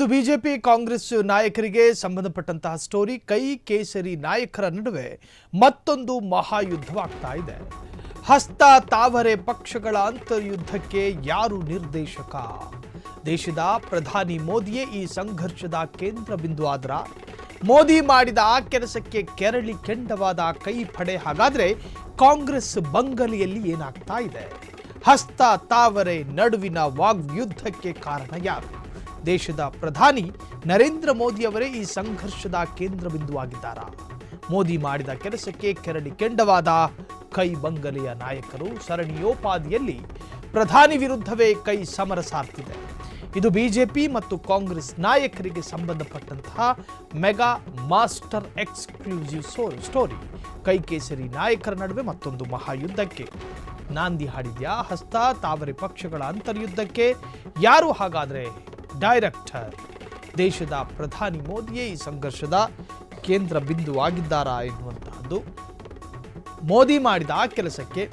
ಇದು ಬಿಜೆಪಿ ಕಾಂಗ್ರೆಸ್ ನಾಯಕರಿಗೆ ಸಂಬಂಧಪಟ್ಟಂತಹ ಸ್ಟೋರಿ. ಕೈ ಕೇಸರಿ ನಾಯಕರ ನಡುವೆ ಮತ್ತೊಂದು ಮಹಾಯುದ್ಧವಾಗ್ತಾ ಇದೆ. ಹಸ್ತ ತಾವರೆ ಪಕ್ಷಗಳ ಅಂತರ್ಯುದ್ಧಕ್ಕೆ ಯಾರು ನಿರ್ದೇಶಕ? ದೇಶದ ಪ್ರಧಾನಿ ಮೋದಿಯೇ ಈ ಸಂಘರ್ಷದ ಕೇಂದ್ರ ಬಿಂದು ಆದ್ರ ಮೋದಿ ಮಾಡಿದ ಆ ಕೆಲಸಕ್ಕೆ ಕೆರಳಿ ಕೆಂಡವಾದ ಕೈ ಪಡೆ. ಹಾಗಾದ್ರೆ ಕಾಂಗ್ರೆಸ್ ಬಂಗಲೆಯಲ್ಲಿ ಏನಾಗ್ತಾ ಇದೆ? ಹಸ್ತ ತಾವರೆ ನಡುವಿನ ವಾಗ್ಯುದ್ಧಕ್ಕೆ ಕಾರಣ ಯಾರು? ದೇಶದ ಪ್ರಧಾನಿ ನರೇಂದ್ರ ಮೋದಿ ಅವರೇ ಈ ಸಂಘರ್ಷದ ಕೇಂದ್ರ ಬಿಂದುವಾಗಿದ್ದಾರಾ? ಮೋದಿ ಮಾಡಿದ ಕೆಲಸಕ್ಕೆ ಕೆರಳಿ ಕೆಂಡವಾದ ಕೈ ಬಂಗಲೆಯ ನಾಯಕರು ಸರಣಿಯೋಪಾದಿಯಲ್ಲಿ ಪ್ರಧಾನಿ ವಿರುದ್ಧವೇ ಕೈ ಸಮರ ಸಾರ್ತಿದೆ. ಇದು ಬಿಜೆಪಿ ಮತ್ತು ಕಾಂಗ್ರೆಸ್ ನಾಯಕರಿಗೆ ಸಂಬಂಧಪಟ್ಟಂತಹ ಮೆಗಾ ಮಾಸ್ಟರ್ ಎಕ್ಸ್ಕ್ಲೂಸಿವ್ ಸ್ಟೋರಿ. ಕೈ ಕೇಸರಿ ನಾಯಕರ ನಡುವೆ ಮತ್ತೊಂದು ಮಹಾಯುದ್ಧಕ್ಕೆ ನಾಂದಿ ಹಾಡಿದ್ಯಾ? ಹಸ್ತ ತಾವರೆ ಪಕ್ಷಗಳ ಅಂತರ್ಯುದ್ಧಕ್ಕೆ ಯಾರು ಹಾಗಾದ್ರೆ ಡೈರೆಕ್ಟರ್? ದೇಶದ ಪ್ರಧಾನಿ ಮೋದಿಯೇ ಈ ಸಂಘರ್ಷದ ಕೇಂದ್ರ ಬಿಂದು ಆಗಿದ್ದಾರಾ ಎನ್ನುವಂತಹದ್ದು. ಮೋದಿ ಮಾಡಿದ ಆ ಕೆಲಸಕ್ಕೆ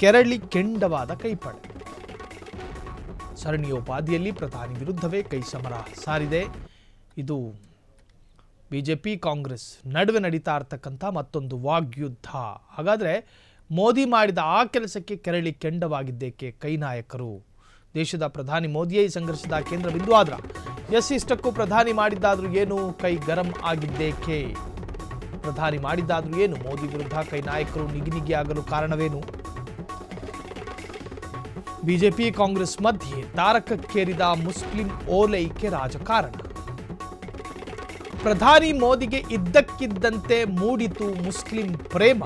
ಕೆರಳಿ ಕೆಂಡವಾದ ಕೈಪಡೆ. ಸರಣಿಯೋಪಾದಿಯಲ್ಲಿ ಪ್ರಧಾನಿ ವಿರುದ್ಧವೇ ಕೈ ಸಮರ ಸಾರಿದೆ. ಇದು ಬಿಜೆಪಿ ಕಾಂಗ್ರೆಸ್ ನಡುವೆ ನಡೀತಾ ಇರತಕ್ಕಂಥ ಮತ್ತೊಂದು ವಾಗ್ಯುದ್ಧ. ಹಾಗಾದರೆ ಮೋದಿ ಮಾಡಿದ ಆ ಕೆಲಸಕ್ಕೆ ಕೆರಳಿ ಕೆಂಡವಾಗಿದ್ದೇಕೆ ಕೈ ನಾಯಕರು? ದೇಶದ ಪ್ರಧಾನಿ ಮೋದಿಯೇ ಈ ಸಂಘರ್ಷದ ಕೇಂದ್ರ ಬಿಂದು ಆದ್ರ ಇಷ್ಟಕ್ಕೂ ಪ್ರಧಾನಿ ಮಾಡಿದ್ದಾದ್ರೂ ಏನು? ಕೈ ಗರಂ ಆಗಿದ್ದೇಕೆ? ಪ್ರಧಾನಿ ಮಾಡಿದ್ದಾದ್ರೂ ಏನು? ಮೋದಿ ವಿರುದ್ಧ ಕೈ ನಾಯಕರು ನಿಗಿ ಆಗಲು ಕಾರಣವೇನು? ಬಿಜೆಪಿ ಕಾಂಗ್ರೆಸ್ ಮಧ್ಯೆ ತಾರಕಕ್ಕೇರಿದ ಮುಸ್ಲಿಂ ಓಲೈಕೆ ರಾಜಕಾರಣ. ಪ್ರಧಾನಿ ಮೋದಿಗೆ ಇದ್ದಕ್ಕಿದ್ದಂತೆ ಮೂಡಿತು ಮುಸ್ಲಿಂ ಪ್ರೇಮ.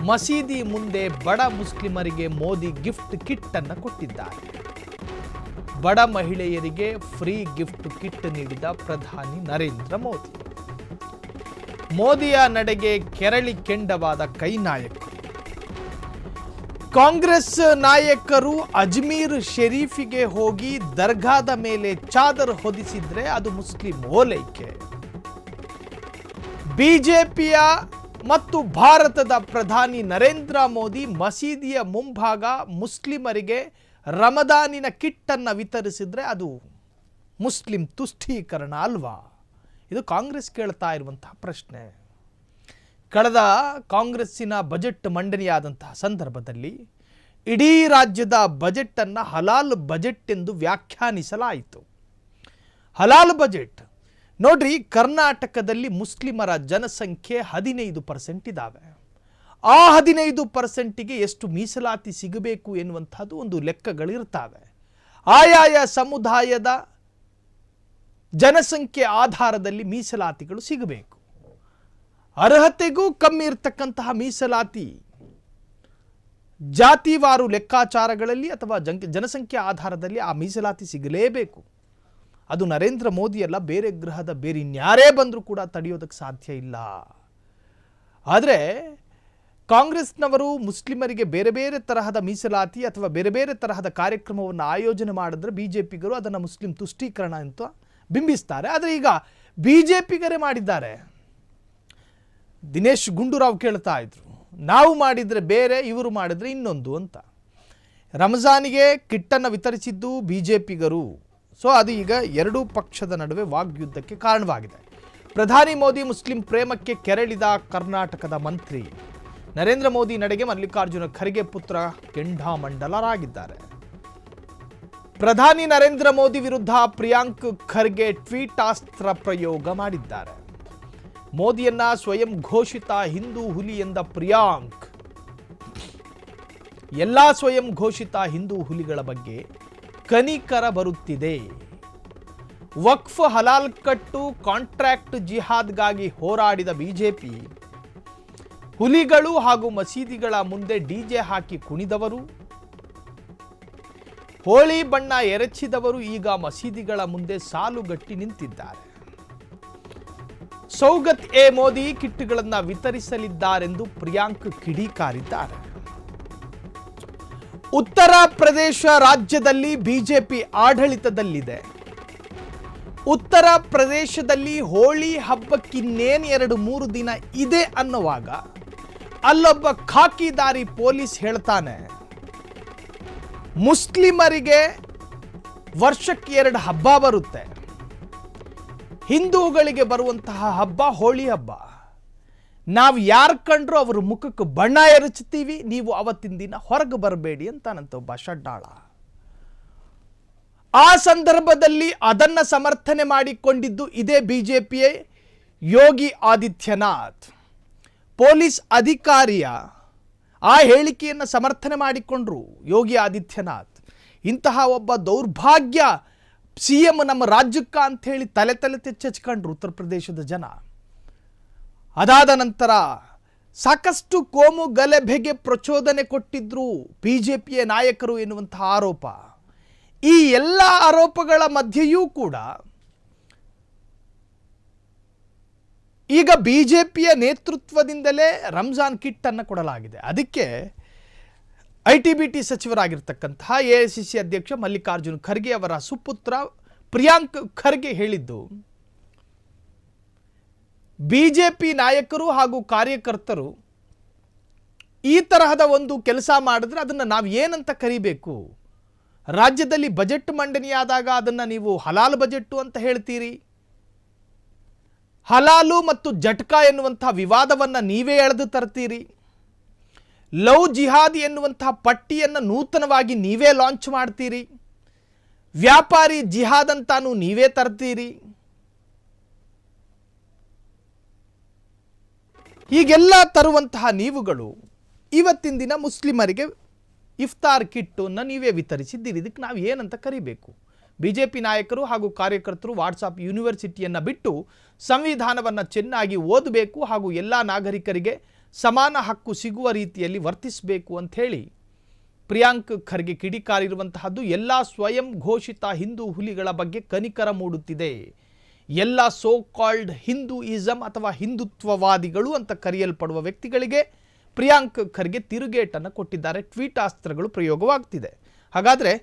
ಮಸೀದಿ ಮುಂದೆ ಬಡ ಮುಸ್ಲಿಮರಿಗೆ ಮೋದಿ ಗಿಫ್ಟ್ ಕಿಟ್ ಅನ್ನು ಕೊಟ್ಟಿದ್ದಾರೆ. ಬಡ ಮಹಿಳೆಯರಿಗೆ ಫ್ರೀ ಗಿಫ್ಟ್ ಕಿಟ್ ನೀಡಿದ ಪ್ರಧಾನಿ ನರೇಂದ್ರ ಮೋದಿ. ಮೋದಿಯ ನಡೆಗೆ ಕೆರಳಿ ಕೆಂಡವಾದ ಕೈ ನಾಯಕರು. ಕಾಂಗ್ರೆಸ್ ನಾಯಕರು ಅಜ್ಮೀರ್ ಶರೀಫಿಗೆ ಹೋಗಿ ದರ್ಗಾದ ಮೇಲೆ ಚಾದರ್ ಹೊದಿಸಿದ್ರೆ ಅದು ಮುಸ್ಲಿಂ ಓಲೈಕೆ. ಬಿಜೆಪಿಯ ಮತ್ತು ಭಾರತದ ಪ್ರಧಾನಿ ನರೇಂದ್ರ ಮೋದಿ ಮಸೀದಿಯ ಮುಂಭಾಗ ಮುಸ್ಲಿಮರಿಗೆ ರಮದಾನಿನ ಕಿಟ್ಟನ್ನು ವಿತರಿಸಿದ್ರೆ ಅದು ಮುಸ್ಲಿಂ ತುಷ್ಟೀಕರಣ ಅಲ್ವಾ? ಇದು ಕಾಂಗ್ರೆಸ್ ಕೇಳ್ತಾ ಇರುವಂತಹ ಪ್ರಶ್ನೆ. ಕಳೆದ ಕಾಂಗ್ರೆಸ್ಸಿನ ಬಜೆಟ್ ಮಂಡನೆಯಾದಂತಹ ಸಂದರ್ಭದಲ್ಲಿ ಇಡೀ ರಾಜ್ಯದ ಬಜೆಟನ್ನು ಹಲಾಲ್ ಬಜೆಟ್ ಎಂದು ವ್ಯಾಖ್ಯಾನಿಸಲಾಯಿತು. ಹಲಾಲ್ ಬಜೆಟ್ ನೋಡ್ರಿ, ಕರ್ನಾಟಕದಲ್ಲಿ ಮುಸ್ಲಿಮರ ಜನಸಂಖ್ಯೆ 15% ಇದ್ದಾವೆ. ಆ 15%ಗೆ ಎಷ್ಟು ಮೀಸಲಾತಿ ಸಿಗಬೇಕು ಎನ್ನುವಂಥದ್ದು ಒಂದು ಲೆಕ್ಕಗಳಿರ್ತವೆ. ಆಯಾಯ ಸಮುದಾಯದ ಜನಸಂಖ್ಯೆ ಆಧಾರದಲ್ಲಿ ಮೀಸಲಾತಿಗಳು ಸಿಗಬೇಕು. ಅರ್ಹತೆಗೂ ಕಮ್ಮಿ ಇರತಕ್ಕಂತಹ ಮೀಸಲಾತಿ ಜಾತಿವಾರು ಲೆಕ್ಕಾಚಾರಗಳಲ್ಲಿ ಅಥವಾ ಜನಸಂಖ್ಯೆ ಆಧಾರದಲ್ಲಿ ಆ ಮೀಸಲಾತಿ ಸಿಗಲೇಬೇಕು. ಅದು ನರೇಂದ್ರ ಮೋದಿ ಅಲ್ಲ, ಬೇರೆ ಗ್ರಹದ ಬೇರೆ ಇನ್ಯಾರೇ ಬಂದರೂ ಕೂಡ ತಡೆಯೋದಕ್ಕೆ ಸಾಧ್ಯ ಇಲ್ಲ. ಆದರೆ ಕಾಂಗ್ರೆಸ್ನವರು ಮುಸ್ಲಿಮರಿಗೆ ಬೇರೆ ಬೇರೆ ತರಹದ ಮೀಸಲಾತಿ ಅಥವಾ ಬೇರೆ ಬೇರೆ ತರಹದ ಕಾರ್ಯಕ್ರಮವನ್ನು ಆಯೋಜನೆ ಮಾಡಿದ್ರೆ ಬಿಜೆಪಿಗರು ಅದನ್ನು ಮುಸ್ಲಿಂ ತುಷ್ಟೀಕರಣ ಅಂತ ಬಿಂಬಿಸ್ತಾರೆ. ಆದರೆ ಈಗ ಬಿಜೆಪಿಗರೇ ಮಾಡಿದ್ದಾರೆ. ದಿನೇಶ್ ಗುಂಡೂರಾವ್ ಕೇಳ್ತಾ ಇದ್ರು, ನಾವು ಮಾಡಿದರೆ ಬೇರೆ, ಇವರು ಮಾಡಿದರೆ ಇನ್ನೊಂದು ಅಂತ. ರಂಜಾನಿಗೆ ಕಿಟ್ಟನ್ನು ವಿತರಿಸಿದ್ದು ಬಿಜೆಪಿಗರು. ಸೊ ಅದು ಈಗ ಎರಡೂ ಪಕ್ಷದ ನಡುವೆ ವಾಗ್ಯುದ್ಧಕ್ಕೆ ಕಾರಣವಾಗಿದೆ. ಪ್ರಧಾನಿ ಮೋದಿ ಮುಸ್ಲಿಂ ಪ್ರೇಮಕ್ಕೆ ಕೆರಳಿದ ಕರ್ನಾಟಕದ ಮಂತ್ರಿ. ನರೇಂದ್ರ ಮೋದಿ ನಡೆಗೆ ಮಲ್ಲಿಕಾರ್ಜುನ ಖರ್ಗೆ ಪುತ್ರ ಕೆಂಡಾಮಂಡಲರಾಗಿದ್ದಾರೆ. ಪ್ರಧಾನಿ ನರೇಂದ್ರ ಮೋದಿ ವಿರುದ್ಧ ಪ್ರಿಯಾಂಕ್ ಖರ್ಗೆ ಟ್ವೀಟಾಸ್ತ್ರ ಪ್ರಯೋಗ ಮಾಡಿದ್ದಾರೆ. ಮೋದಿಯನ್ನ ಸ್ವಯಂ ಘೋಷಿತ ಹಿಂದೂ ಹುಲಿ ಎಂದ ಪ್ರಿಯಾಂಕ್ ಎಲ್ಲಾ ಸ್ವಯಂ ಘೋಷಿತ ಹಿಂದೂ ಹುಲಿಗಳ ಬಗ್ಗೆ ಕನಿಕರ ಬರುತ್ತಿದೆ. ವಕ್ಫ್ ಹಲಾಲ್ ಕಟ್ಟು ಕಾಂಟ್ರಾಕ್ಟ್ ಜಿಹಾದ್ಗಾಗಿ ಹೋರಾಡಿದ ಬಿಜೆಪಿ ಹುಲಿಗಳು ಹಾಗೂ ಮಸೀದಿಗಳ ಮುಂದೆ ಡಿಜೆ ಹಾಕಿ ಕುಣಿದವರು, ಹೋಳಿ ಬಣ್ಣ ಎರಚಿದವರು ಈಗ ಮಸೀದಿಗಳ ಮುಂದೆ ಸಾಲುಗಟ್ಟಿ ನಿಂತಿದ್ದಾರೆ. ಸೌಗತ್ ಎ ಮೋದಿ ಕಿಟ್ಗಳನ್ನು ವಿತರಿಸಲಿದ್ದಾರೆಂದು ಪ್ರಿಯಾಂಕ್ ಕಿಡಿಕಾರಿದ್ದಾರೆ. ಉತ್ತರ ಪ್ರದೇಶ ರಾಜ್ಯದಲ್ಲಿ ಬಿಜೆಪಿ ಆಡಳಿತದಲ್ಲಿದೆ. ಉತ್ತರ ಪ್ರದೇಶದಲ್ಲಿ ಹೋಳಿ ಹಬ್ಬಕ್ಕಿನ್ನೇನು 2-3 ದಿನ ಇದೆ ಅನ್ನುವಾಗ ಅಲ್ಲೊಬ್ಬ ಖಾಕಿದಾರಿ ಪೊಲೀಸ್ ಹೇಳ್ತಾನೆ, ಮುಸ್ಲಿಮರಿಗೆ ವರ್ಷಕ್ಕೆ 2 ಹಬ್ಬ ಬರುತ್ತೆ. ಹಿಂದೂಗಳಿಗೆ ಬರುವಂತಹ ಹಬ್ಬ ಹೋಳಿ ಹಬ್ಬ. ನಾವು ಯಾರು ಕಂಡ್ರು ಅವ್ರ ಮುಖಕ್ಕೆ ಬಣ್ಣ ಎರಚ್ತೀವಿ, ನೀವು ಅವತ್ತಿನ ದಿನ ಹೊರಗೆ ಬರಬೇಡಿ ಅಂತಾನಂತ ಒಬ್ಬ ಶಡ್ಡಾಳ. ಆ ಸಂದರ್ಭದಲ್ಲಿ ಅದನ್ನ ಸಮರ್ಥನೆ ಮಾಡಿಕೊಂಡಿದ್ದು ಇದೇ ಬಿಜೆಪಿಯ ಯೋಗಿ ಆದಿತ್ಯನಾಥ್. ಪೊಲೀಸ್ ಅಧಿಕಾರಿಯ ಆ ಹೇಳಿಕೆಯನ್ನು ಸಮರ್ಥನೆ ಮಾಡಿಕೊಂಡ್ರು ಯೋಗಿ ಆದಿತ್ಯನಾಥ್. ಇಂತಹ ಒಬ್ಬ ದೌರ್ಭಾಗ್ಯ CM ನಮ್ಮ ರಾಜ್ಯಕ್ಕ ಅಂತ ಹೇಳಿ ತಲೆ ತೆಚ್ಚಚ್ಕೊಂಡ್ರು ಉತ್ತರ ಪ್ರದೇಶದ ಜನ. ಅದಾದ ನಂತರ ಸಾಕಷ್ಟು ಕೋಮು ಗಲಭೆಗೆ ಪ್ರಚೋದನೆ ಕೊಟ್ಟಿದ್ರು ಬಿಜೆಪಿಯ ನಾಯಕರು ಎನ್ನುವಂತಹ ಆರೋಪ. ಈ ಎಲ್ಲ ಆರೋಪಗಳ ಮಧ್ಯೆಯೂ ಕೂಡ ಈಗ ಬಿಜೆಪಿಯ ನೇತೃತ್ವದಿಂದಲೇ ರಂಜಾನ್ ಕಿಟ್ ಅನ್ನು ಕೊಡಲಾಗಿದೆ. ಅದಕ್ಕೆ ITBT ಸಚಿವರಾಗಿರ್ತಕ್ಕಂತಹ AICC ಅಧ್ಯಕ್ಷ ಮಲ್ಲಿಕಾರ್ಜುನ್ ಖರ್ಗೆ ಅವರ ಸುಪುತ್ರ ಪ್ರಿಯಾಂಕ್ ಖರ್ಗೆ ಹೇಳಿದ್ದು, ಬಿಜೆಪಿ ನಾಯಕರು ಹಾಗೂ ಕಾರ್ಯಕರ್ತರು ಈ ತರಹದ ಒಂದು ಕೆಲಸ ಮಾಡಿದ್ರೆ ಅದನ್ನು ನಾವು ಏನಂತ ಕರಿಬೇಕು? ರಾಜ್ಯದಲ್ಲಿ ಬಜೆಟ್ ಮಂಡನೆಯಾದಾಗ ಅದನ್ನು ನೀವು ಹಲಾಲ್ ಬಜೆಟ್ಟು ಅಂತ ಹೇಳ್ತೀರಿ. ಹಲಾಲು ಮತ್ತು ಜಟ್ಕಾ ಎನ್ನುವಂತಹ ವಿವಾದವನ್ನು ನೀವೇ ಎಳೆದು ತರ್ತೀರಿ. ಲವ್ ಜಿಹಾದ್ ಎನ್ನುವಂತಹ ಪಟ್ಟಿಯನ್ನು ನೂತನವಾಗಿ ನೀವೇ ಲಾಂಚ್ ಮಾಡ್ತೀರಿ. ವ್ಯಾಪಾರಿ ಜಿಹಾದ್ ಅಂತಾನು ನೀವೇ ತರ್ತೀರಿ. ಹೀಗೆಲ್ಲ ತರುವಂತಹ ನೀವುಗಳು ಇವತ್ತಿನ ದಿನ ಮುಸ್ಲಿಮರಿಗೆ ಇಫ್ತಾರ್ ಕಿಟ್ಟನ್ನು ನೀವೇ ವಿತರಿಸಿದ್ದೀರಿ. ಇದಕ್ಕೆ ನಾವು ಏನಂತ ಕರಿಬೇಕು? ಬಿಜೆಪಿ ನಾಯಕರು ಹಾಗೂ ಕಾರ್ಯಕರ್ತರು ವಾಟ್ಸಾಪ್ ಯೂನಿವರ್ಸಿಟಿಯನ್ನು ಬಿಟ್ಟು ಸಂವಿಧಾನವನ್ನು ಚೆನ್ನಾಗಿ ಓದಬೇಕು ಹಾಗೂ ಎಲ್ಲ ನಾಗರಿಕರಿಗೆ ಸಮಾನ ಹಕ್ಕು ಸಿಗುವ ರೀತಿಯಲ್ಲಿ ವರ್ತಿಸಬೇಕು ಅಂಥೇಳಿ ಪ್ರಿಯಾಂಕ್ ಖರ್ಗೆ ಕಿಡಿಕಾರಿರುವಂತಹದ್ದು. ಎಲ್ಲ ಸ್ವಯಂ ಘೋಷಿತ ಹಿಂದೂ ಹುಲಿಗಳ ಬಗ್ಗೆ ಕನಿಕರ ಮೂಡುತ್ತಿದೆ. ಎಲ್ಲ ಸೋ ಕಾಲ್ಡ್ ಹಿಂದೂಯಿಸಮ್ ಅಥವಾ ಹಿಂದುತ್ವವಾದಿಗಳು ಅಂತ ಕರೆಯಲ್ಪಡುವ ವ್ಯಕ್ತಿಗಳಿಗೆ ಪ್ರಿಯಾಂಕ್ ಖರ್ಗೆ ತಿರುಗೇಟನ್ನು ಕೊಟ್ಟಿದ್ದಾರೆ. ಟ್ವೀಟ್ ಅಸ್ತ್ರಗಳು ಪ್ರಯೋಗವಾಗ್ತಿದೆ. ಹಾಗಾದರೆ